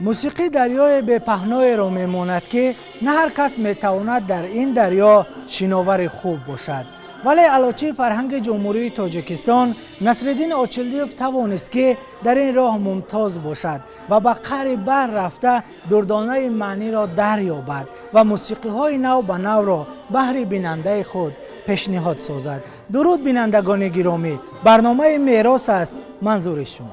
موسیقی دریای بپهنای را میماند که نه هر کس میتواند در این دریا شناور خوب باشد. ولی علاوه فرهنگ جمهوری تاجیکستان، نصرالدین آچیلدیف توانست که در این راه ممتاز باشد و به قعر بر رفته دردانه معنی را دریابد و موسیقی های نو به نو را بهر بیننده خود پیشنهاد سازد. درود بینندگان گرامی، برنامه میراث است منظور شما.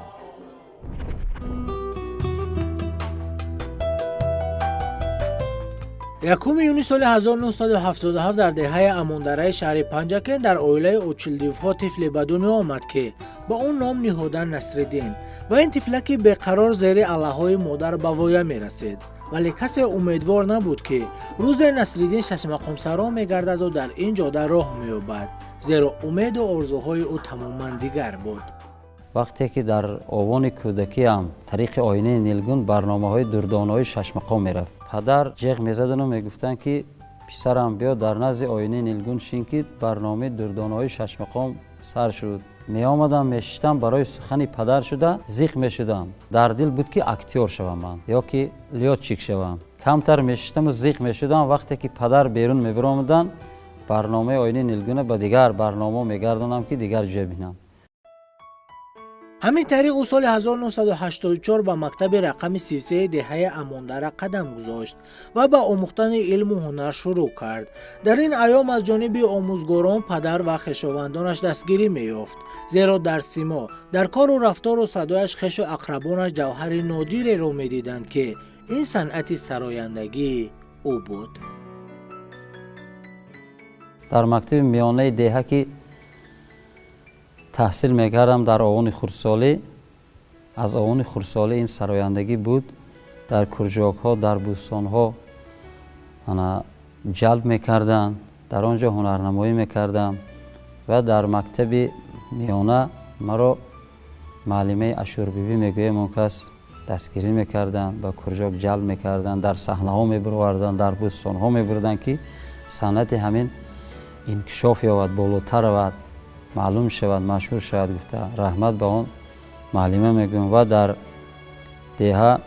یکم یونیو سال 1977 در دهه اماندره شهر پنجکن در اویله اوچیلدیف ها طفلی به دنیا آمد که با اون نام نهادن نصرالدین و این طفلکی بیقرار زیر الههای مادر به وایه می رسید. ولی کسی امیدوار نبود که روز نصرالدین ششمقام سرا می گردد و در این جاده راه می یابد، زیرا امید و آرزوهای او تماما دیگر بود. وقتی که در آوان کودکی هم طریق آینه نیلگون برنامه های دردانه های ششمقام می رفت. پدر جیغ می زدن و می گفتن که پسرم بیا در نزد آینه نیلگون شین که برنامه دردانه های ششمقام سر شد. می آمدم می شدم برای سخن پدر شده زیغ می شدم. در دل بود که اکتیور شوم من یا که لیاتچیک شوم. کمتر می شدم و زیغ می شدم. وقتی که پدر بیرون می برآمدن برنامه آینه نیلگون به دیگر برنامه می گردانم که دیگر جای بینم. همین طریق او سال 1984 به مکتب رقم 33 دهه اماندره قدم گذاشت و به آموختن علم و هنر شروع کرد. در این ایام از جانب آموزگاران، پدر و خویشاوندانش دستگیری می‌یافت، زیرا در سیما، در کار و رفتار و صدایش خویش و اقربانش جوهر نادری را می‌دیدند که این صنعت سرایندگی او بود. در مکتب میانه دهه که تحصیل میکردم در آوان خردسالی، از آوان خردسالی این سرایندگی بود. در کرجاک ها، در بوستان ها جلب میکردن، در آنجا هنرنمایی میکردم و در مکتب میانه مرا معلمه اشور بیبی میگویم اون کس دستگیری میکردن، به کرجاک جلب میکردن، در صحنه ها میبردن، در بوستان ها میبردن که صنعت همین انکشاف یابد، بالاتر رود، معلوم شود، مشهور شود. گفته رحمت به اون معلمه میگم. و در دهه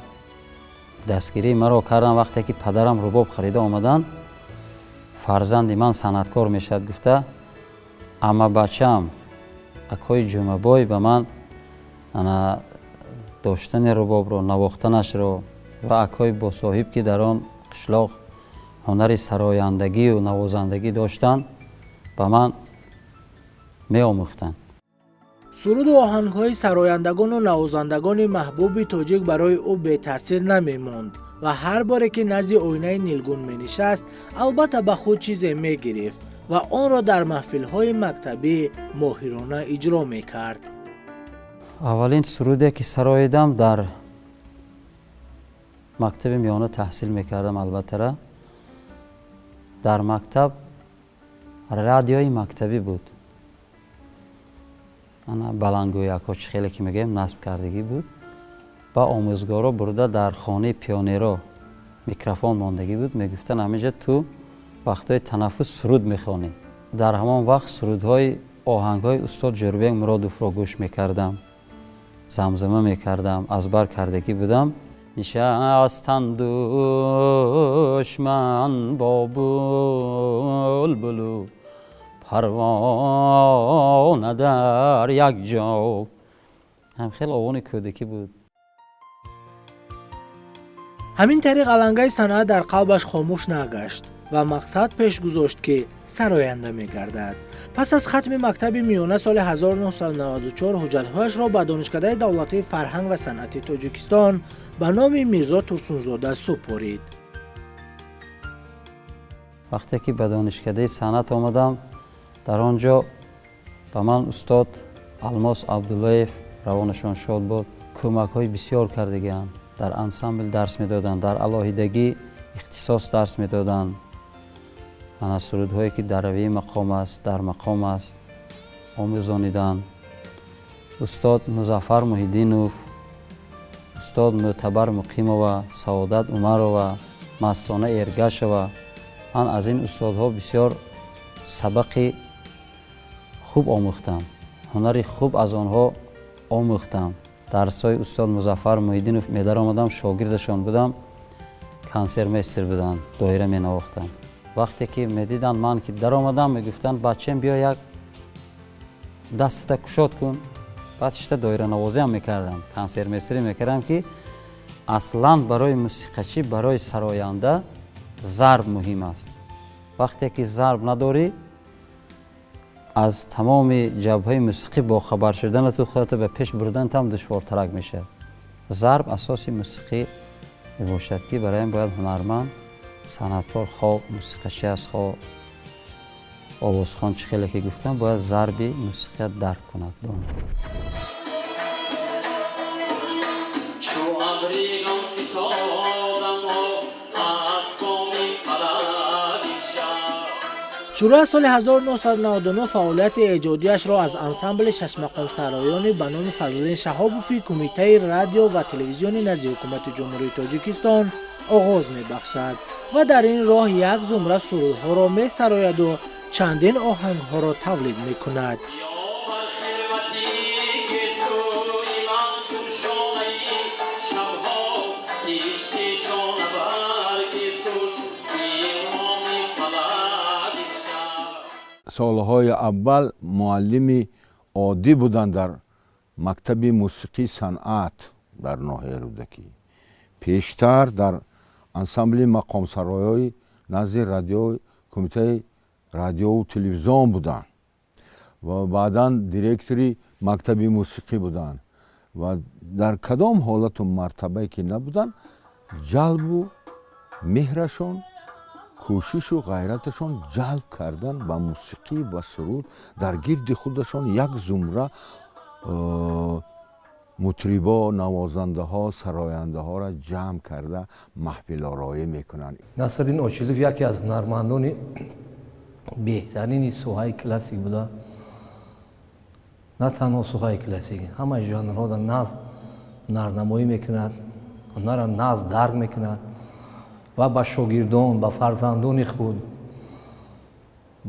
دستگیری مرا کردن. وقتی که پدرم رباب خریده آمدن فرزند من صنعتکار میشد، گفته اما بچم اکای جمعبای به من داشتن رباب رو، نواختنش رو و اکای با صاحب که در آن قشلاق هنر سرایندگی و نوازندگی داشتن به من می آموختند. سرود و آهنگ‌های سرایندگان و نوازندگان محبوب تاجیک برای او بی تاثیر نمی ماند و هر باره که نزد آینه نیلگون می نشست البته به خود چیزی می گرفت و آن را در محفل‌های مکتبی ماهرانه اجرا می کرد. اولین سرودی که سراییدم در مکتب میانه تحصیل می کردم. البته در مکتب رادیوی مکتبی بود. بلنگویک ها خیلی که میگیم نصب کردگی بود. با آموزگارا برده در خانه پیانیرا میکروفون ماندگی بود. میگفتن همینجا تو وقتای تنفس سرود میخوانی. در همان وقت سرودهای آهنگهای استاد جوربینگ مرادوف را گوش میکردم، زمزمه میکردم، ازبر کردگی بودم. نشستند دشمن با بلبلو پروانه در یک جا. هم خیلی آوان کودکی بود. همین طریق علنگای صنعت در قلبش خاموش نگشت و مقصد پیش گذاشت که سراینده می‌گردد. پس از ختم مکتب میانه سال 1994 حجت‌هایش را به دانشکده دولتی فرهنگ و صنعت تاجیکستان به نام میرزا ترسونزاده سپرید. وقتی که به دانشکده صنعت آمدم در آنجا به من استاد الماس عبداللهیف روانشان شاد بود کمک های بسیار کردگی‌اند. در انسامبل درس میدادند، در علاهیدگی اختصاص درس میدادند. من سرودهایی که در روی مقام است، در مقام است آموزانیدند. استاد مظفر محیدینوف، استاد معتبر مقیمова، سعادت عمرova، مستانه ایرگشova، من از این استادها بسیار سبق خوب آموختم، هنری خوب از آنها آموختم дарсҳои устод Музаффар Муҳиддинов медар омадам, шогирдашон будам, консермейстер буданд, доира менавохтанд. вақте ки медиданд ман ки даромадам, мегуфтанд бачем биё як дастата кушод кун. баъд ишта доиранавозиам мекардам, консермейстерӣ мекардам ки аслан барои мусиқачӣ, барои сароянда зарб муҳим аст. вақте ки зарб надорӣ, аз тамоми ҷабҳаи мусиқӣ бохабар шуданату худатро ба пеш бурданатам душвортарак мешавад. зарб асоси мусиқӣ мебошад ки барои ин бояд ҳунарманд, санъаткор, хоҳ мусиқачӣ аст, хоҳ овозхон, чӣ хеле ки гуфтам, бояд зарби мусиқият дарк кунад, донад. شورای سال 1999 فعالیت ایجادیش را از انسامبل ششمقام سرایانی به نام فضلالدین شهابوفی کمیته رادیو و تلویزیون نزد حکومت جمهوری تاجیکستان آغاز می‌بخشد و در این راه یک زمره سرودها را می‌سراید و چندین آهنگها را تولید می‌کند. солҳои аввал муаллими оддӣ буданд дар мактаби мусиқии санъат дар ноҳияи рӯдакӣ. пештар дар ансамбли мақомсароёи назди радиои кумитаи радиову телевизион буданд ва баъдан директори мактаби мусиқӣ буданд ва дар кадом ҳолату мартабае ки набуданд, ҷалбу меҳрашон, кӯшишу ғайраташон ҷалб кардан ба мусиқӣ ва суруд, дар гирди худашон як зумра мутрибо, навозандаҳо, сарояндаҳоро ҷамъ карда маҳфилороӣ мекунанд. Насриддин Очилов яке аз ҳунармандони беҳтарини соҳаи классик буда. На танҳо соҳаи классик, ҳамаи жанрҳоро нағз ҳунарнамоӣ мекунад, ҳунарро нағз дарк мекунад ва ба шогирдон, ба фарзандони худ,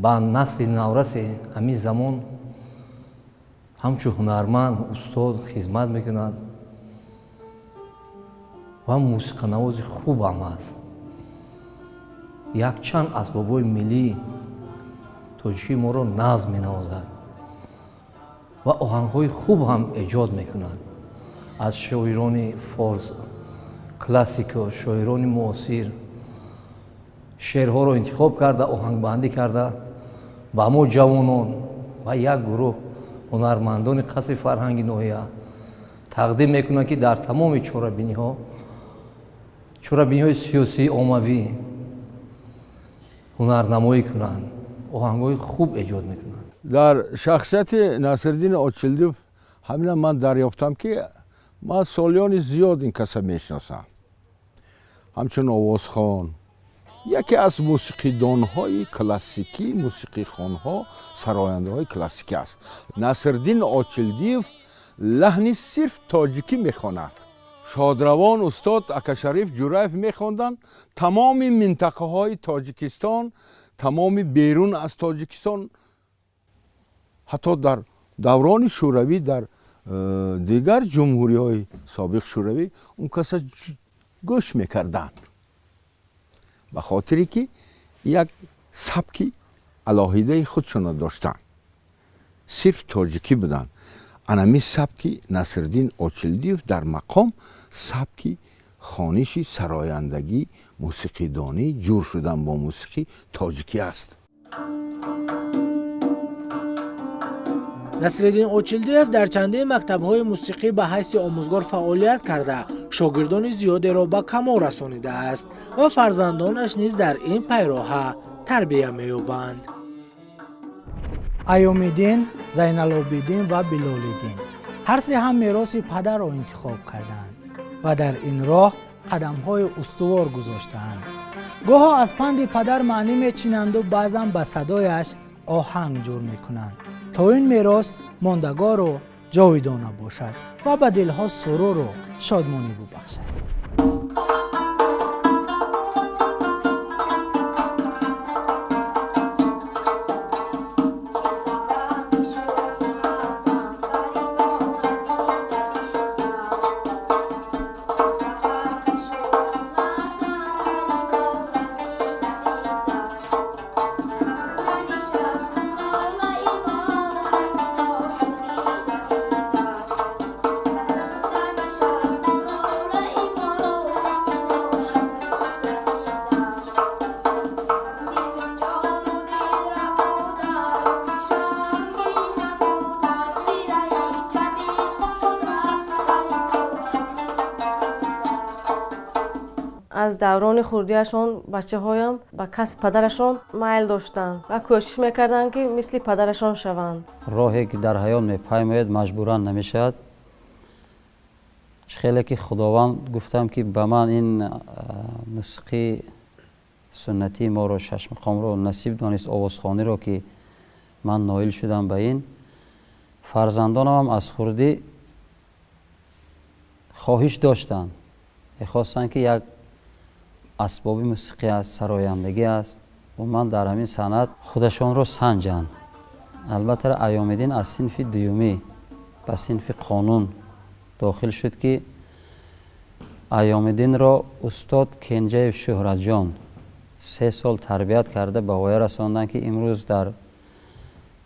ба насли наврасе ҳамин замон ҳамчун ҳунарманд, устод хизмат мекунад ва мусиқанавози хуб ҳам аст. Якчанд асбобҳои миллии тоҷикии моро нағз менавозад ва оҳангҳои хуб ҳам эҷод мекунад. аз шоирони форс, классико, шоирони муосир шеърҳоро интихоб карда, оҳангбандӣ карда ба мо ҷавонон ва як гурӯҳ ҳунармандони қасри фарҳанги ноҳия тақдим мекунанд ки дар тамоми чорабиниҳои сиёсии оммавӣ ҳунарнамоӣ кунанд, оҳангҳои хуб эҷод мекунанд. дар шахсияти Насриддин Очилдиев ҳамина ман дарёфтам ки ман солиёни зиёд ин каса мешиносам. ҳамчун овозхон, яке аз мусиқидонҳои классикӣ, мусиқихонҳо, сарояндаҳои классикӣ аст. Насриддин Очилдиев лаҳни сирф тоҷикӣ мехонад. шодравон устод Акашариф Ҷураев мехонданд. тамоми минтақаҳои Тоҷикистон, тамоми берун аз Тоҷикистон, ҳатто дар даврони шӯравӣ, дар дигар ҷумҳуриҳои собиқ шӯравӣ он каса гӯш мекарданд, ба хотире ки як сабки алоҳидаи худшонро доштанд, сирф тоҷикӣ буданд. анами сабки Насриддин Очилдиев дар мақом сабки хониши сарояндагӣ, мусиқидонӣ, ҷур шудан бо мусиқи тоҷикӣ аст. Насриддин Очилдиев дар чандин мактабҳои мусиқӣ ба ҳайси омӯзгор фаъолият карда, шогирдони зиёдеро ба камол расонидааст ва фарзандонаш низ дар ин пайроҳа тарбия меёбанд. Айёмиддин, Зайналобиддин ва Билолиддин ҳар се ҳам мероси падарро интихоб карданд ва дар ин роҳ қадамҳои устувор гузоштанд. гоҳо аз панди падар маънӣ мечинанду баъзан ба садояш оҳанг ҷур мекунанд, то ин мерос мондагору ҷовидона бошад ва ба дилҳо суруру шодмонӣ бубахшад. از دوران خردیشان بچه‌هایم به کسب پدرشان میل داشتند و کوشش میکردند که مثل پدرشان شوند. راهی که در حیات میپیماید مجبورا نمیشد. خیلی که خداوند گفتم که به من این موسیقی سنتی ما رو شش مقام رو نصیب دانست، آوازخوانی رو که من نایل شدم به این. فرزندانم هم از خردی خواهش داشتند، می‌خواستند که یک اسباب موسیقی است، سرایندگی است و من در همین صنعت خودشان رو سنجند. البته ایام‌الدین از صنف دومی به صنف قانون داخل شد که ایام‌الدین را استاد کنجیف شهرت جان 3 سال تربیت کرده به وای رساندن که امروز در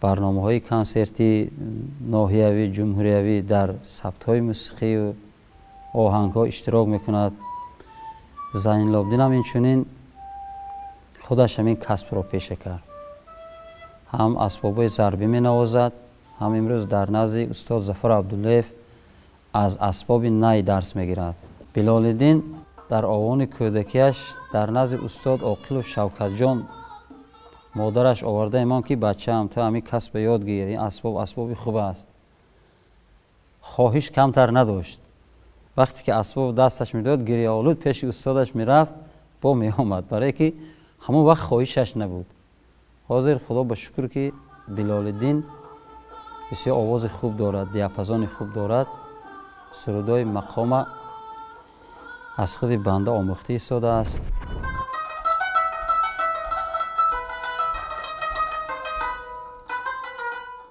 برنامه‌های کنسرتی ناحیوی جمهوریوی در ثبت‌های موسیقی و آهنگ‌ها اشتراک می‌کند. زین العابدین هم اینچنین خودش همین کسب را پیشه کرد. هم اسباب‌های ضربی می‌نوازد، هم امروز در نزد استاد ظفر عبداللطیف از اسباب نی درس می‌گیرد. بلال‌الدین در آوان کودکیش در نزد استاد عاقل و شوکت جان مادرش آورده ایمان که بچه‌ام تو همین کسب یاد گیر، این اسباب خوب است. خواهش کمتر نداشت. وقتی که اسباب دستش میداد گریه آلود پیش استادش میرفت با می آمد، برای که همون وقت خواهشش نبود. حاضر خدا به شکر که بلال‌الدین بسیار آواز خوب دارد، دیاپازون خوب دارد. سرودای مقام از خود بنده آموخته ایستاده است.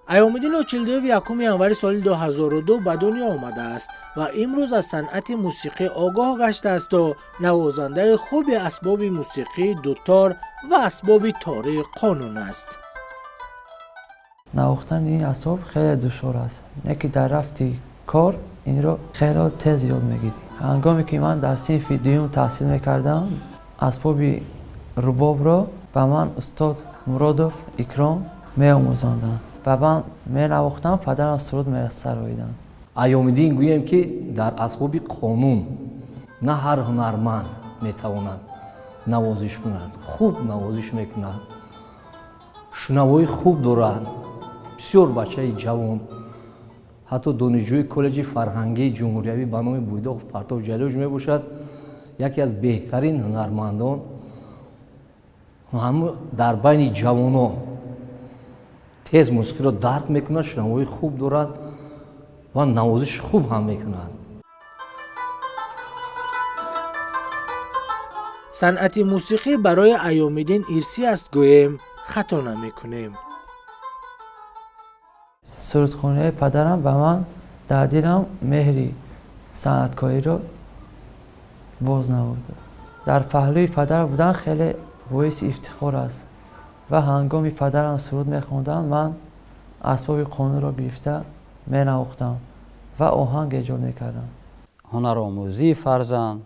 ایام‌الدین اوچیلدیف 1 ینوری سال 2002 به دنیا آمده است و امروز از صنعت موسیقی آگاه گشته است و نوازنده خوب اسباب موسیقی دوتار و اسباب تاری قانون است. نواختن این اسباب خیلی دشوار است. یکی در رفتی کار این رو خیلی تیز یاد میگیری. هنگامی که من در صنف دوم تحصیل میکردم اسباب رباب را به من استاد مرادوف اکرام میآموزاندند و من نواختم، پدرم سرود می‌سراییدند. ایام‌الدین گویم که در اسباب قانون نه هر هنرمند میتواند نوازش کند. خوب نوازش میکند، شنوایی خوب دارد. بسیار بچه جوان حتی دانشجوی کالج فرهنگی جمهوریوی به نام بویداق پرتو جلوج میباشد. یکی از بهترین هنرمندان هم در بین جوانان تیز موسیقی را درک میکند، شنوایی خوب دارد و نوازش خوب هم میکند. صنعت موسیقی برای ایام‌الدین ارثی است گوییم خطا نمی‌کنیم. سرودخوانی پدرم به من در دلم مهری صنعتکاری را باز نورد. در پهلوی پدر بودن خیلی باعث افتخار است و هنگامی پدرم سرود میخوندم من اسباب قانون را گرفته مینواختم و آهنگ ایجاد میکردم. هنرآموزی فرزند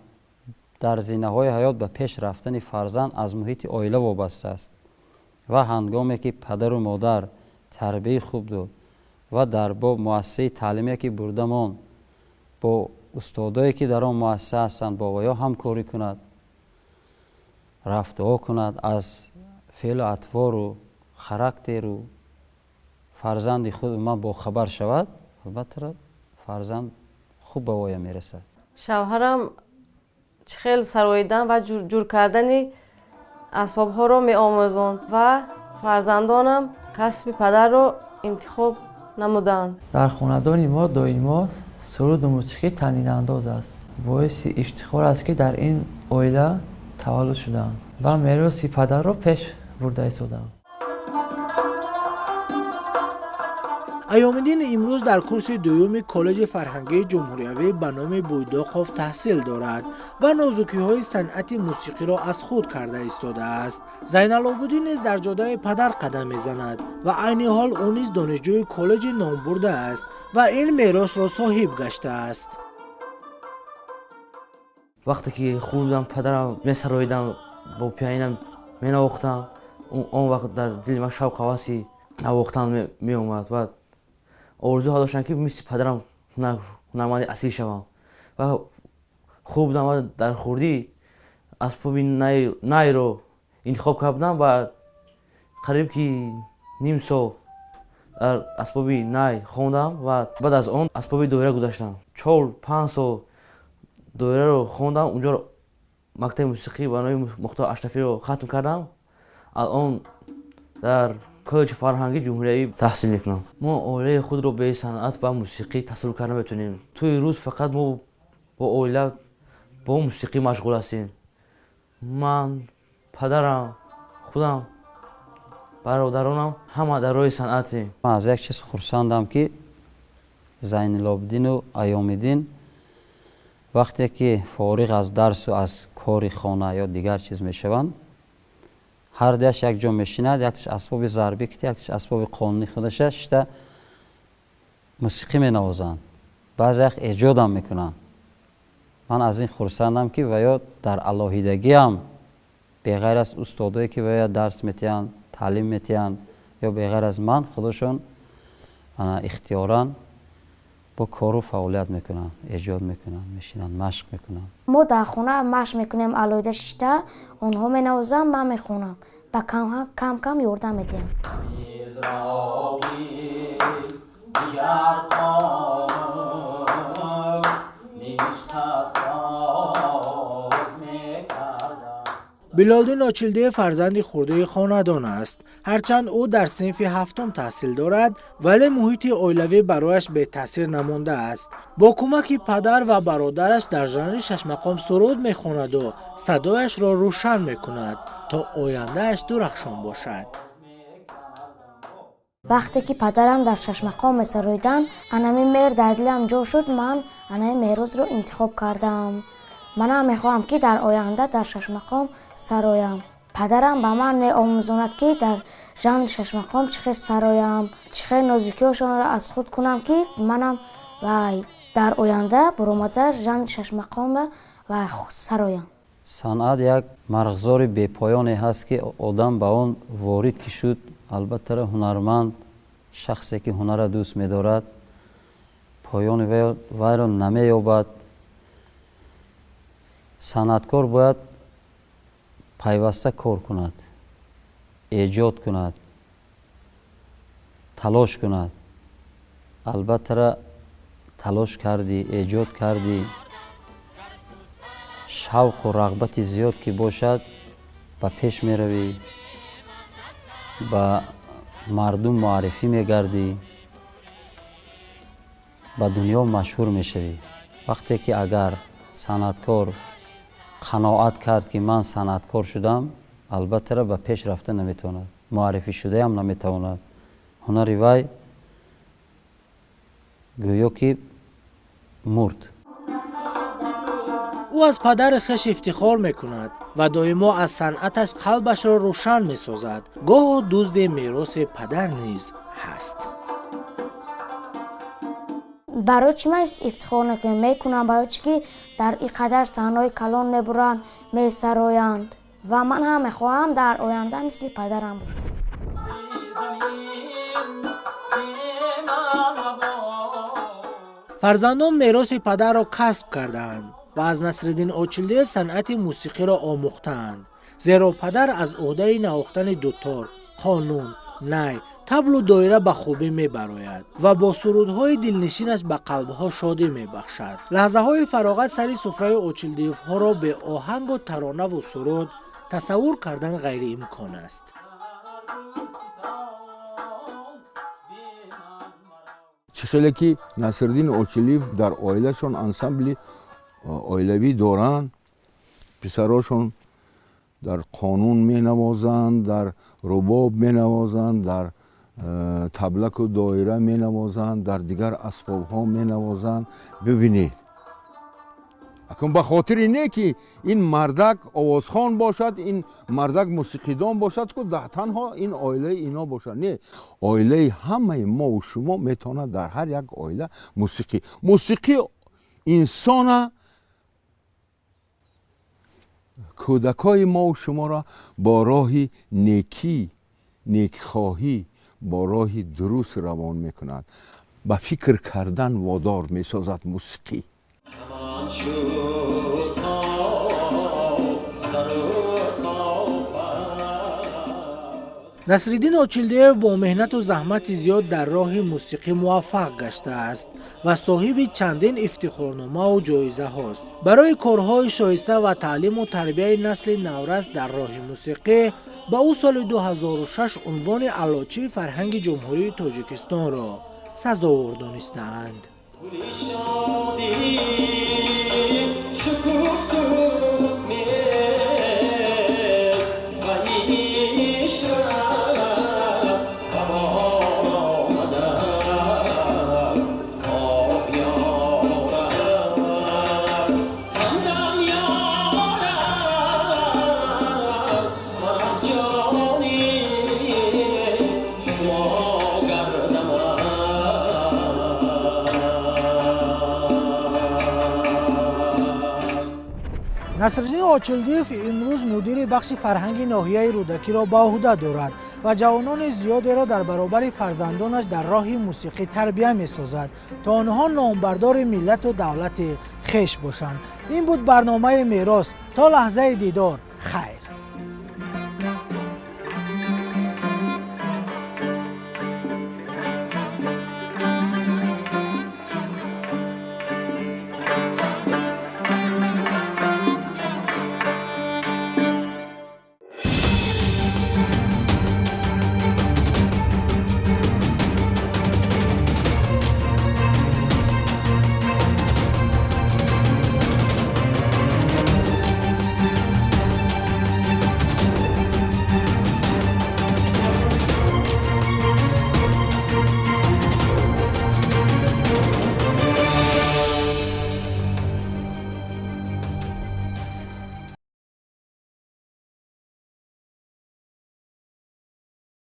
در زینه‌های حیات به پیش رفتن فرزند از محیط عائله وابسته است و هنگامی که پدر و مادر تربیت خوب داد و در با مؤسسه تعلیمی که بردمان با استادایی که در آن مؤسسه هستند با ویا همکاری کند، رفتار کند، از فعل و اطوار و خاراکتر و فرزند خود ما با خبر شود، البته فرزند خوب به وای میرسد. شوهرم خیلی سراییدن و جور کردن اسباب ها رو می آموزند و فرزندانم کسب پدر رو انتخاب نمودند. در خاندان ما دائما سرود و موسیقی تنین انداز است. باعث افتخار است که در این عائله تولد شدم و میراث پدر را پیش برده ایستادم. ایام‌الدین امروز در کورس دوم کالج فرهنگی جمهوریوی به نام بویداقوف تحصیل دارد و نازکی‌های صنعت موسیقی را از خود کرده ایستاده است. زین العابدین نیز در جاده پدر قدم می‌زند و عین حال او نیز دانشجوی کالج نامبرده است و این میراث را صاحب گشته است. وقتی که خوندم پدرم می‌سراییدم با پیانینم می‌نواختم، اون وقت در دل من شوق و هوسی نواختن می‌آمد و آرزو داشتم که مثل پدرم هنرمند اصیل شوم و خوب بودم و در خردی اسبابی نای رو انتخاب کردم و قریب که نیم سال در اسبابی نای خوندم و بعد از اون اسبابی دوره گذاشتم. 4-5 سال دوره رو خوندم. اونجا مکتب موسیقی بانوی مختار اشرفی رو ختم کردم. الان در کالج فرهنگی جمهوری تحصیل میکنم. ما اوله خود رو به صنعت و موسیقی تسلط کردن بتونیم. توی روز فقط ما با اوله با موسیقی مشغول هستیم. من، پدرم، خودم، برادرانم همه در راه صنعتیم. من از یک چیز خرسندم که زین العابدین و ایام‌الدین وقتی که فارغ از درس و از کار خانه یا دیگر چیز میشوند، هر دیش یک جا میشیند، یکیش اسباب ضربی کتی، یکیش اسباب قانونی خودش شده موسیقی مینوازند، بعضی وقت ایجاد هم میکنن. من از این خرسندم که ویا در الهیدگی هم بغیر از استادایی که ویا درس میتین، تعلیم میتین یا بغیر از من خودشون اختیاراً با کار و فعالیت میکنن، ایجاد میکنن، میشینن، مشق میکنن. ما در خونه مشق میکنیم الهیده شیشته، اونها مینوازن، من میخونم، با کم کم یردم میدیم. بلالدین آچیلدی فرزند خرده خاندان است. هرچند او در صنف هفتم تحصیل دارد ولی محیط اولیوی برایش به تاثیر نمانده است. با کمک پدر و برادرش در ژانر شش مقام سرود میخواند و صدایش را روشن میکند تا آیندهش درخشان باشد. وقتی که پدرم در شش مقام سرودن، انمی مهر در دلم جو شد. من انمی مهروز رو انتخاب کردم. من میخواهم که در آینده در شش مقام سرایم. پدرم به من میآموزاند که در ژانر شش مقام چه سرایم، چه نازکی‌هاشون را از خود کنم که منم و در آینده برآمده ژانر شش مقام و سرایم. صنعت یک مرغزار بی‌پایانی هست که آدم به آن وارد که شد، البته هنرمند شخصی که هنر را دوست می‌دارد پایان وی را نمی‌یابد. صنعتکار باید پیوسته کار کند، ایجاد کند، تلاش کند. البته تلاش کردی، ایجاد کردی، شوق و رغبت زیاد که باشد به پیش می روی، به مردم معرفی می گردی، به دنیا مشهور می شوی. وقتی که اگر صنعتکار قناعت کرد که من صنعتکار شدم، البته به پیش رفته نمیتواند، معرفی شده هم نمیتواند. هنر وی گویا که مرد. او از پدر خویش افتخار میکند و دائما از صنعتش قلبش را روشن میسازد. گاه دزد میراث پدر نیز هست. برای چی من افتخار میکنم؟ برای چی که در این قدر صحنه‌های کلان میبرند، میسرایند و من هم میخواهم در آینده مثل پدرم باشم. فرزندان میراث پدر را کسب کردند و از نصرالدین آچیلدی صنعت موسیقی را آموختند، زیرا پدر از عهده نواختن دوتار، قانون، نی، طبل و دایره به خوبی میبراید و با سرودهای دلنشینش به قلبها شادی میبخشد. لحظه های فراغت سر سفره آچیلدیف ها را به آهنگ و ترانه و سرود تصور کردن غیر امکان است. چه خیلی که نصرالدین آچیلدی در عائلهشون انسمبلی عائلوی دارن، پسراشون در قانون می نوازند، در رباب می نوازند، در تبلک و دایره می نوازند، در دیگر اسباب ها می نوازند. ببینید اکنون به خاطر اینه که این مردک آوازخوان باشد، این مردک موسیقیدان باشد که ده تنها این عائله اینا باشد. نه، عائله همه ما و شما میتونه در هر یک عائله موسیقی انسان کودکای ما و شما را با راه نیکی، نیکخواهی، با راه درست روان میکند، به فکر کردن وادار میسازد موسیقی. نصرالدین اوچیلدیف با مهنت و زحمت زیاد در راه موسیقی موفق گشته است و صاحب چندین افتخارنامه و جایزه هاست. برای کارهای شایسته و تعلیم و تربیت نسل نورس در راه موسیقی با او سال 2006 عنوان علاچی فرهنگ جمهوری تاجیکستان را سزاوار دانستند. نصرالدین اوچیلدیف امروز مدیر بخش فرهنگ ناحیه رودکی را به عهده دارد و جوانان زیادی را در برابر فرزندانش در راه موسیقی تربیت می‌سازد تا آنها نامبردار ملت و دولت خویش باشند. این بود برنامه میراث. تا لحظه دیدار، خیر.